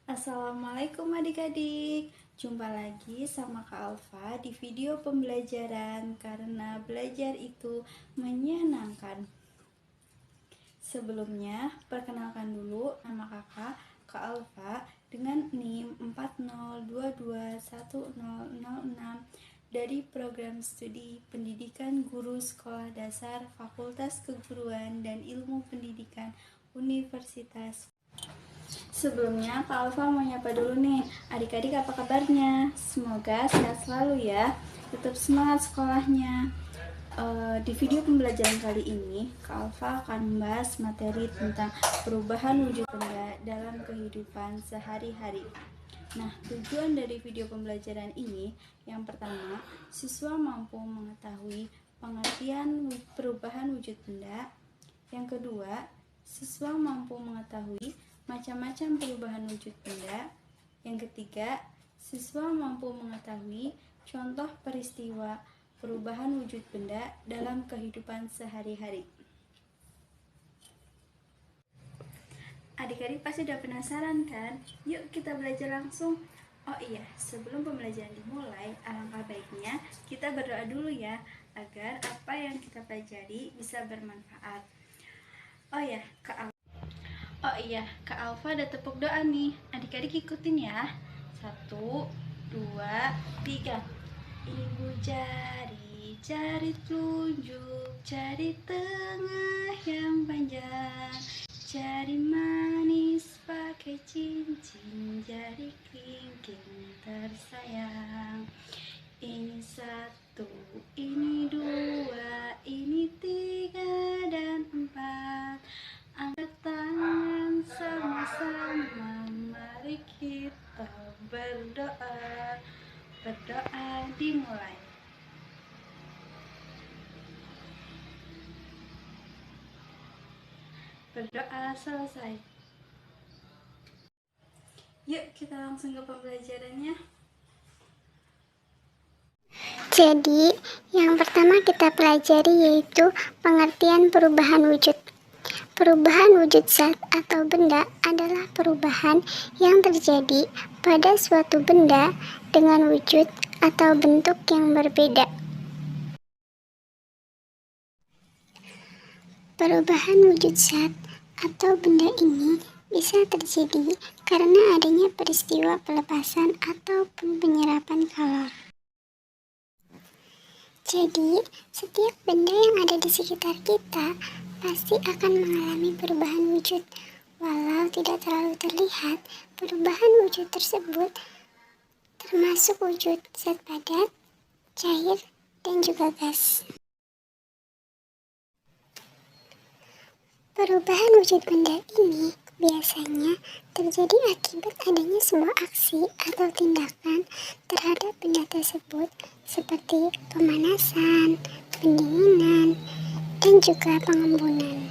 Assalamualaikum adik-adik. Jumpa lagi sama Kak Alfa di video pembelajaran karena belajar itu menyenangkan. Sebelumnya, perkenalkan dulu nama kakak, Kak Alfa, dengan NIM 40221006 dari program studi Pendidikan Guru Sekolah Dasar Fakultas Keguruan dan Ilmu Pendidikan Universitas. Sebelumnya, Kak Alfa mau nyapa dulu nih. Adik-adik apa kabarnya? Semoga sehat selalu ya. Tetap semangat sekolahnya. Di video pembelajaran kali ini, Kak Alfa akan membahas materi tentang perubahan wujud benda dalam kehidupan sehari-hari. Nah, tujuan dari video pembelajaran ini, yang pertama, siswa mampu mengetahui pengertian perubahan wujud benda. Yang kedua, siswa mampu mengetahui macam-macam perubahan wujud benda. Yang ketiga, siswa mampu mengetahui contoh peristiwa perubahan wujud benda dalam kehidupan sehari-hari. Adik-adik pasti udah penasaran kan? Yuk kita belajar langsung. Oh iya, sebelum pembelajaran dimulai, alangkah baiknya kita berdoa dulu ya, agar apa yang kita pelajari bisa bermanfaat. Oh iya, Kak Alfa ada tepuk doa nih. Adik-adik ikutin ya. 1, 2, 3. Ibu jari, jari telunjuk, jari tengah yang panjang, jari manis pakai cincin, jari kelingking tersayang. Ini 1, ini 2, ini 3 dan 4. Angkat tangan sama-sama, mari kita berdoa. Berdoa dimulai. Berdoa selesai. Yuk kita langsung ke pembelajarannya. Jadi, yang pertama kita pelajari yaitu pengertian perubahan wujud. Perubahan wujud zat atau benda adalah perubahan yang terjadi pada suatu benda dengan wujud atau bentuk yang berbeda. Perubahan wujud zat atau benda ini bisa terjadi karena adanya peristiwa pelepasan ataupun penyerapan kalor. Jadi, setiap benda yang ada di sekitar kita pasti akan mengalami perubahan wujud. Walau tidak terlalu terlihat, perubahan wujud tersebut termasuk wujud zat padat, cair, dan juga gas. Perubahan wujud benda ini biasanya terjadi akibat adanya sebuah aksi atau tindakan terhadap benda tersebut seperti pemanasan, pendinginan, dan juga pengembunan.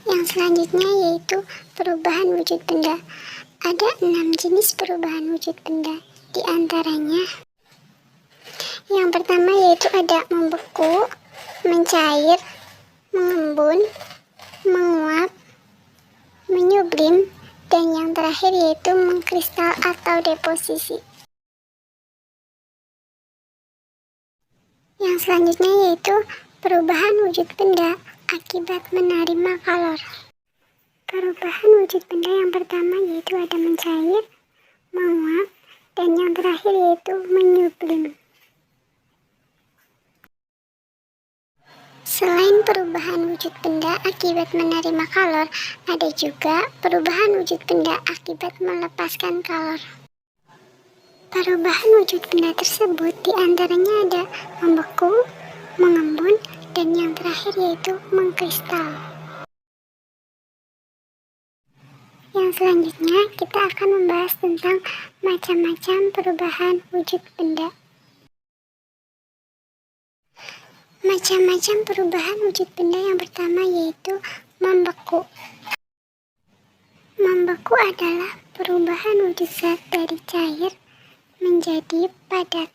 Yang selanjutnya yaitu perubahan wujud benda. Ada 6 jenis perubahan wujud benda. Di antaranya, yang pertama yaitu ada membeku, mencair, mengembun, menguap, menyublim, dan yang terakhir yaitu mengkristal atau deposisi. Yang selanjutnya yaitu perubahan wujud benda akibat menerima kalor. Perubahan wujud benda yang pertama yaitu ada mencair, menguap, dan yang terakhir yaitu menyublim. Selain perubahan wujud benda akibat menerima kalor, ada juga perubahan wujud benda akibat melepaskan kalor. Perubahan wujud benda tersebut diantaranya ada membeku, mengembun, dan yang terakhir yaitu mengkristal. Yang selanjutnya kita akan membahas tentang macam-macam perubahan wujud benda. Macam-macam perubahan wujud benda yang pertama yaitu membeku. Membeku adalah perubahan wujud zat dari cair menjadi padat.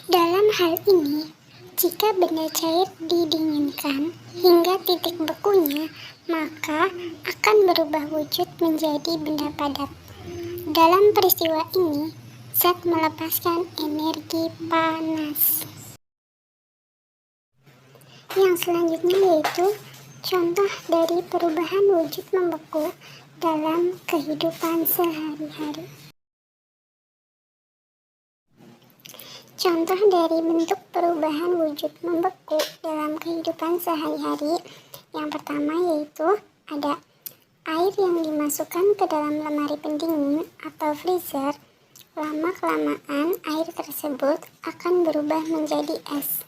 Dalam hal ini, jika benda cair didinginkan hingga titik bekunya, maka akan berubah wujud menjadi benda padat. Dalam peristiwa ini, zat melepaskan energi panas. Yang selanjutnya yaitu contoh dari perubahan wujud membeku dalam kehidupan sehari-hari. Contoh dari bentuk perubahan wujud membeku dalam kehidupan sehari-hari, yang pertama yaitu ada air yang dimasukkan ke dalam lemari pendingin atau freezer. Lama-kelamaan air tersebut akan berubah menjadi es.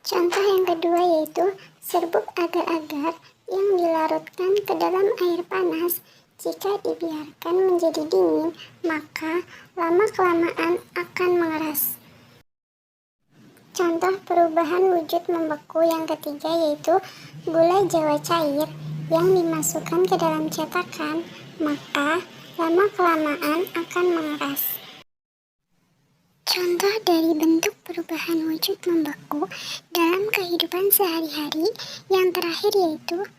Contoh yang kedua yaitu serbuk agar-agar yang dilarutkan ke dalam air panas. Jika dibiarkan menjadi dingin, maka lama-kelamaan akan mengeras. Contoh perubahan wujud membeku yang ketiga yaitu gula jawa cair yang dimasukkan ke dalam cetakan, maka lama-kelamaan akan mengeras. Contoh dari bentuk perubahan wujud membeku dalam kehidupan sehari-hari yang terakhir yaitu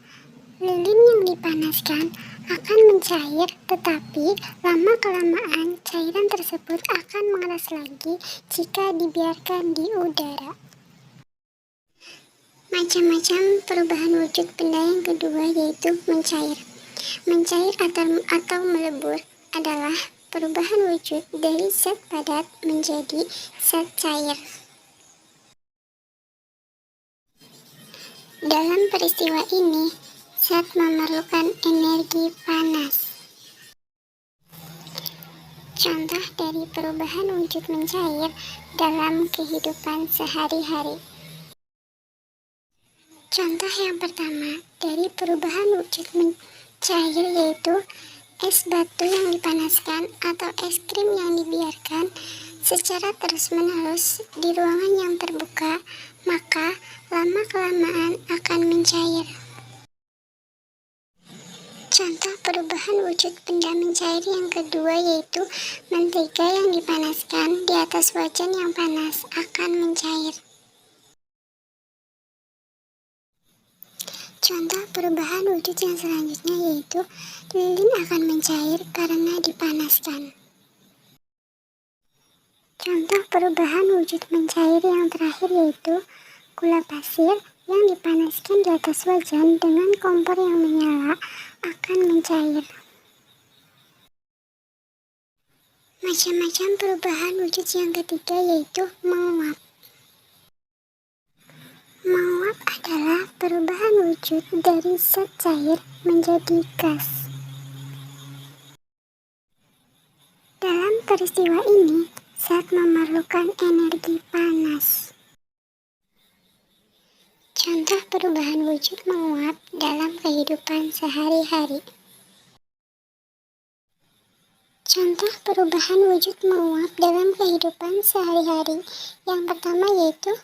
lilin yang dipanaskan akan mencair, tetapi lama-kelamaan cairan tersebut akan mengeras lagi jika dibiarkan di udara. Macam-macam perubahan wujud benda yang kedua yaitu mencair. Mencair atau melebur adalah perubahan wujud dari zat padat menjadi zat cair. Dalam peristiwa ini, zat memerlukan energi panas. Contoh dari perubahan wujud mencair dalam kehidupan sehari-hari. Contoh yang pertama dari perubahan wujud mencair yaitu es batu yang dipanaskan atau es krim yang dibiarkan secara terus-menerus di ruangan yang terbuka, maka lama-kelamaan akan mencair. Contoh perubahan wujud benda mencair yang kedua yaitu mentega yang dipanaskan di atas wajan yang panas akan mencair. Contoh perubahan wujud yang selanjutnya yaitu lilin akan mencair karena dipanaskan. Contoh perubahan wujud mencair yang terakhir yaitu gula pasir yang dipanaskan di atas wajan dengan kompor yang menyala akan mencair. Macam-macam perubahan wujud yang ketiga yaitu menguap. Menguap adalah perubahan wujud dari zat cair menjadi gas. Dalam peristiwa ini, zat memerlukan energi panas. Contoh perubahan wujud menguap dalam kehidupan sehari-hari. Contoh perubahan wujud menguap dalam kehidupan sehari-hari yang pertama yaitu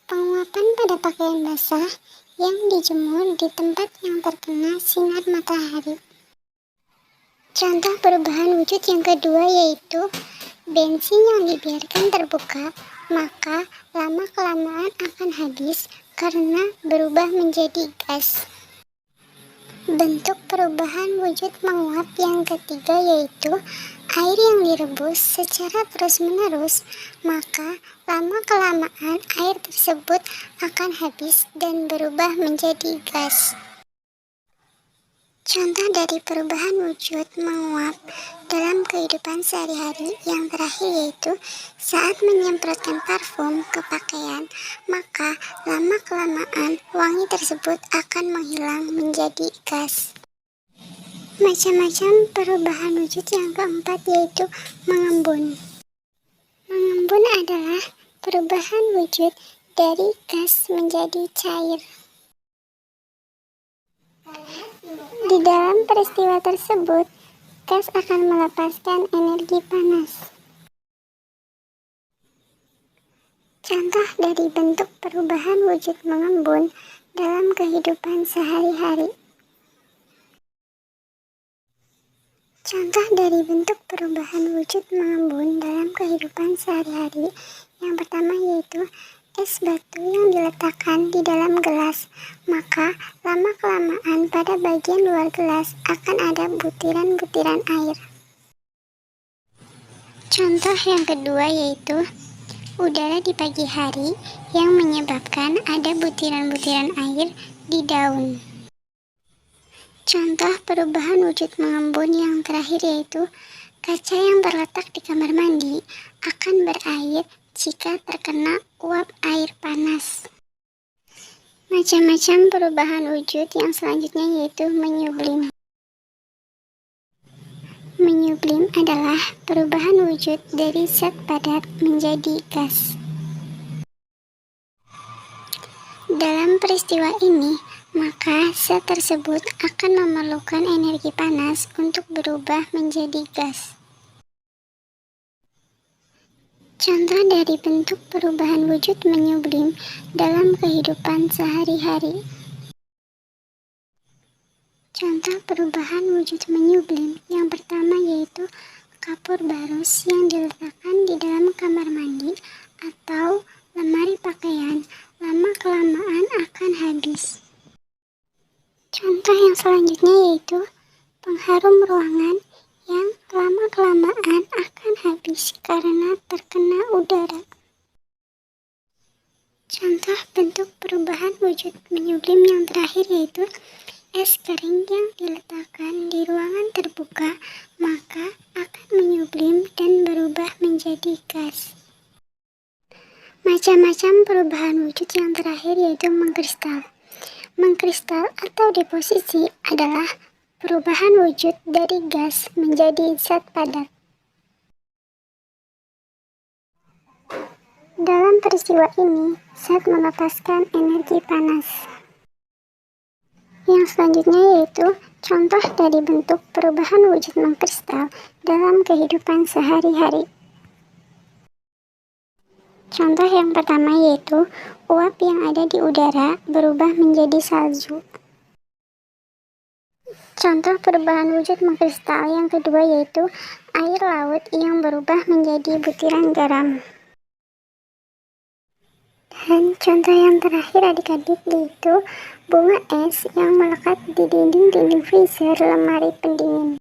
penguapan pada pakaian basah yang dijemur di tempat yang terkena sinar matahari. Contoh perubahan wujud yang kedua yaitu bensin yang dibiarkan terbuka, maka lama-kelamaan akan habis karena berubah menjadi gas. Bentuk perubahan wujud menguap yang ketiga yaitu air yang direbus secara terus-menerus, maka lama-kelamaan air tersebut akan habis dan berubah menjadi gas. Contoh dari perubahan wujud menguap dalam kehidupan sehari-hari yang terakhir yaitu saat menyemprotkan parfum ke pakaian, maka lama-kelamaan wangi tersebut akan menghilang menjadi gas. Macam-macam perubahan wujud yang keempat yaitu mengembun. Mengembun adalah perubahan wujud dari gas menjadi cair. Di dalam peristiwa tersebut, gas akan melepaskan energi panas. Contoh dari bentuk perubahan wujud mengembun dalam kehidupan sehari-hari. Contoh dari bentuk perubahan wujud mengembun dalam kehidupan sehari-hari yang pertama yaitu es batu yang diletakkan di dalam gelas, maka lama-kelamaan pada bagian luar gelas akan ada butiran-butiran air. Contoh yang kedua yaitu udara di pagi hari yang menyebabkan ada butiran-butiran air di daun. Contoh perubahan wujud mengembun yang terakhir yaitu kaca yang terletak di kamar mandi akan berair jika terkena uap air panas. Macam-macam perubahan wujud yang selanjutnya yaitu menyublim. Menyublim adalah perubahan wujud dari zat padat menjadi gas. Dalam peristiwa ini, maka zat tersebut akan memerlukan energi panas untuk berubah menjadi gas. Contoh dari bentuk perubahan wujud menyublim dalam kehidupan sehari-hari. Contoh perubahan wujud menyublim yang pertama yaitu kapur barus yang diletakkan di dalam kamar mandi atau lemari pakaian, lama-kelamaan akan habis. Contoh yang selanjutnya yaitu pengharum ruangan yang lama-kelamaan akan habis karena terkena udara. Contoh bentuk perubahan wujud menyublim yang terakhir yaitu es kering yang diletakkan di ruangan terbuka, maka akan menyublim dan berubah menjadi gas. Macam-macam perubahan wujud yang terakhir yaitu mengkristal. Mengkristal atau deposisi adalah perubahan wujud dari gas menjadi zat padat. Dalam peristiwa ini, zat melepaskan energi panas. Yang selanjutnya yaitu contoh dari bentuk perubahan wujud mengkristal dalam kehidupan sehari-hari. Contoh yang pertama yaitu uap yang ada di udara berubah menjadi salju. Contoh perubahan wujud mengkristal yang kedua yaitu air laut yang berubah menjadi butiran garam. Dan contoh yang terakhir adik-adik yaitu bunga es yang melekat di dinding-dinding freezer lemari pendingin.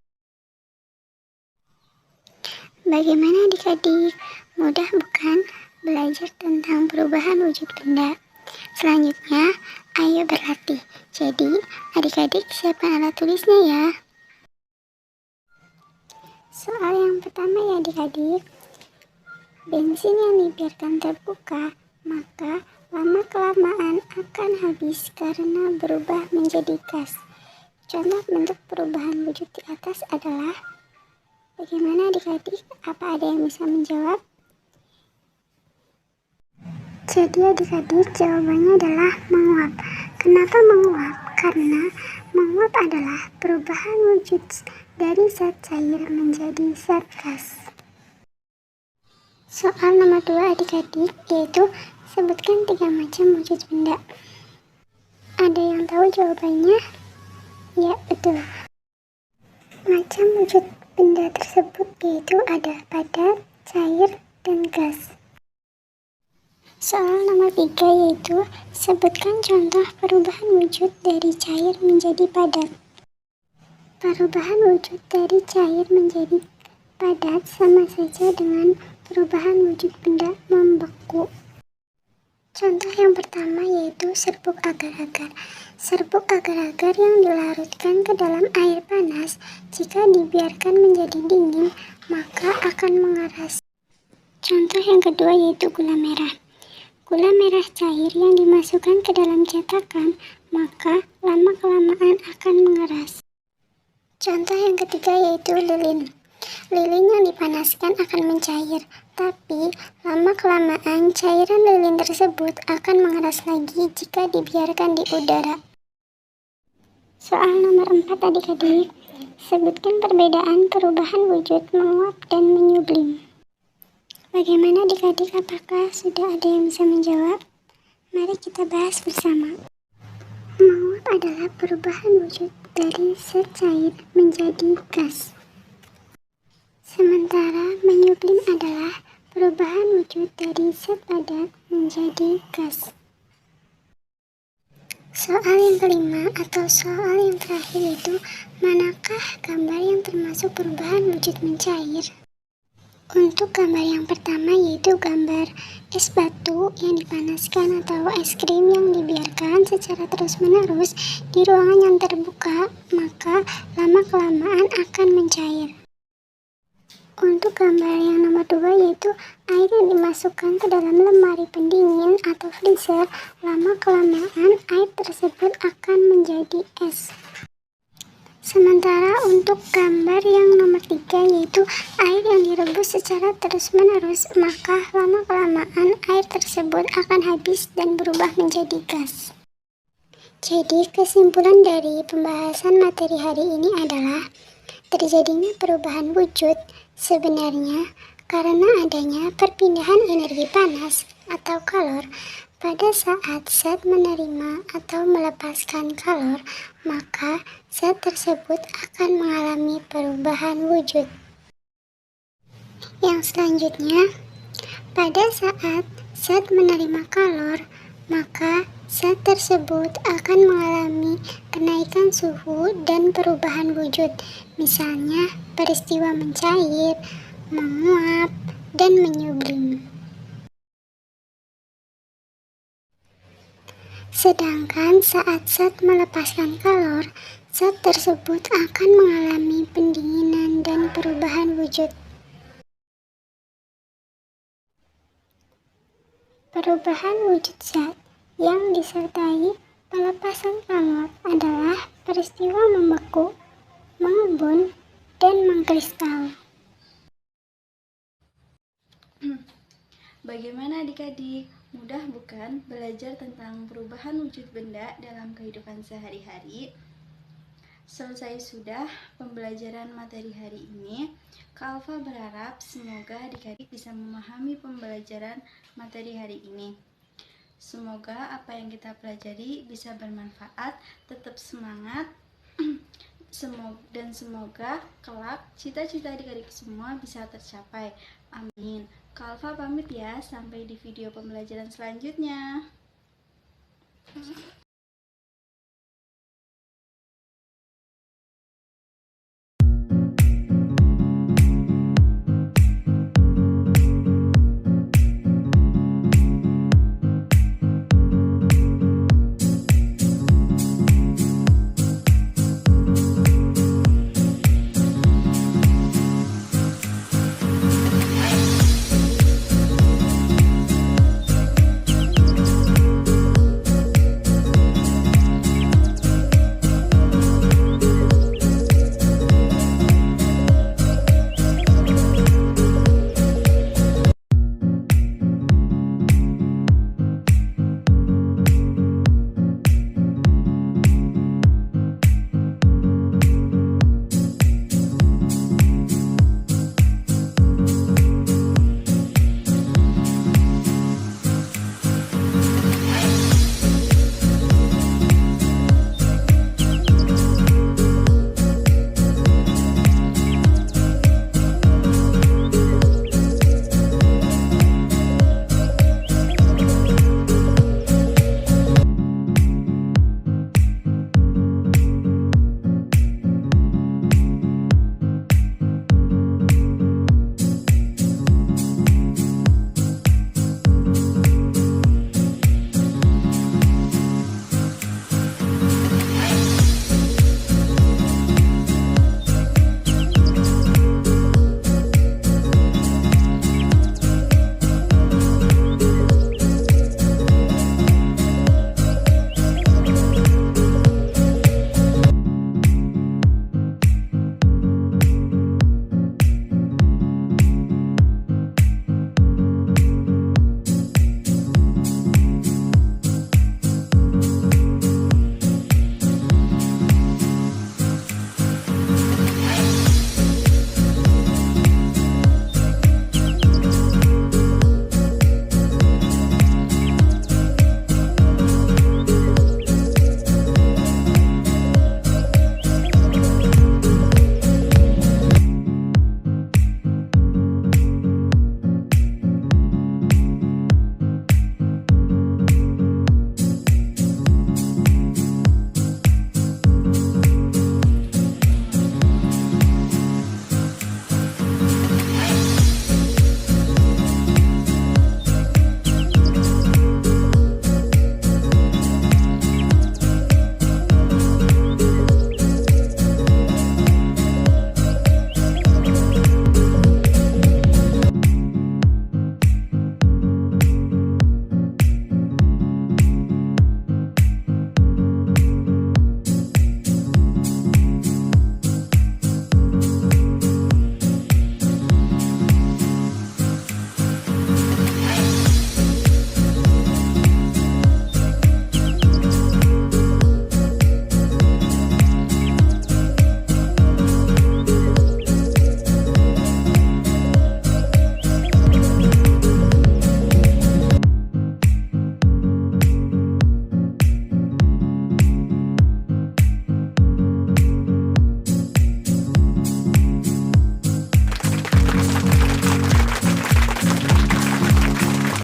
Bagaimana adik-adik? Mudah bukan belajar tentang perubahan wujud benda? Selanjutnya, ayo berlatih. Jadi, adik-adik siapkan alat tulisnya ya. Soal yang pertama ya adik-adik. Bensin yang dibiarkan terbuka, maka lama-kelamaan akan habis karena berubah menjadi gas. Contoh bentuk perubahan wujud di atas adalah bagaimana adik-adik? Apa ada yang bisa menjawab? Jadi adik-adik jawabannya adalah menguap. Kenapa menguap? Karena menguap adalah perubahan wujud dari zat cair menjadi zat gas. Soal nomor 2 adik-adik yaitu sebutkan 3 macam wujud benda. Ada yang tahu jawabannya? Ya, betul. Macam wujud benda tersebut yaitu ada padat, cair, dan gas. Soal nomor 3 yaitu sebutkan contoh perubahan wujud dari cair menjadi padat. Perubahan wujud dari cair menjadi padat sama saja dengan perubahan wujud benda membeku. Contoh yang pertama yaitu serbuk agar-agar. Serbuk agar-agar yang dilarutkan ke dalam air panas jika dibiarkan menjadi dingin maka akan mengeras. Contoh yang kedua yaitu gula merah. Gula merah cair yang dimasukkan ke dalam cetakan, maka lama-kelamaan akan mengeras. Contoh yang ketiga yaitu lilin. Lilin yang dipanaskan akan mencair, tapi lama-kelamaan cairan lilin tersebut akan mengeras lagi jika dibiarkan di udara. Soal nomor 4 adik-adik, sebutkan perbedaan perubahan wujud menguap dan menyublim. Bagaimana adik-adik, apakah sudah ada yang bisa menjawab? Mari kita bahas bersama. Menguap adalah perubahan wujud dari zat cair menjadi gas. Sementara menyublim adalah perubahan wujud dari zat padat menjadi gas. Soal yang kelima atau soal yang terakhir yaitu manakah gambar yang termasuk perubahan wujud mencair? Untuk gambar yang pertama yaitu gambar es batu yang dipanaskan atau es krim yang dibiarkan secara terus-menerus di ruangan yang terbuka, maka lama-kelamaan akan mencair. Untuk gambar yang nomor 2 yaitu air yang dimasukkan ke dalam lemari pendingin atau freezer, lama-kelamaan air tersebut akan menjadi es. Sementara untuk gambar yang nomor 3 yaitu air yang direbus secara terus-menerus, maka lama-kelamaan air tersebut akan habis dan berubah menjadi gas. Jadi kesimpulan dari pembahasan materi hari ini adalah terjadinya perubahan wujud sebenarnya karena adanya perpindahan energi panas atau kalor pada saat zat menerima atau melepaskan kalor, maka zat tersebut akan mengalami perubahan wujud. Yang selanjutnya, pada saat zat menerima kalor, maka zat tersebut akan mengalami kenaikan suhu dan perubahan wujud, misalnya peristiwa mencair, menguap, dan menyublim. Sedangkan saat zat melepaskan kalor, zat tersebut akan mengalami pendinginan dan perubahan wujud. Perubahan wujud zat yang disertai pelepasan kalor adalah peristiwa membeku, mengembun, dan mengkristal. Bagaimana adik-adik? Mudah bukan belajar tentang perubahan wujud benda dalam kehidupan sehari-hari? Selesai sudah pembelajaran materi hari ini. Kak Alfa berharap semoga adik-adik bisa memahami pembelajaran materi hari ini. Semoga apa yang kita pelajari bisa bermanfaat, tetap semangat, dan semoga kelak cita-cita adik-adik semua bisa tercapai. Amin. Kak Alfa pamit ya, sampai di video pembelajaran selanjutnya.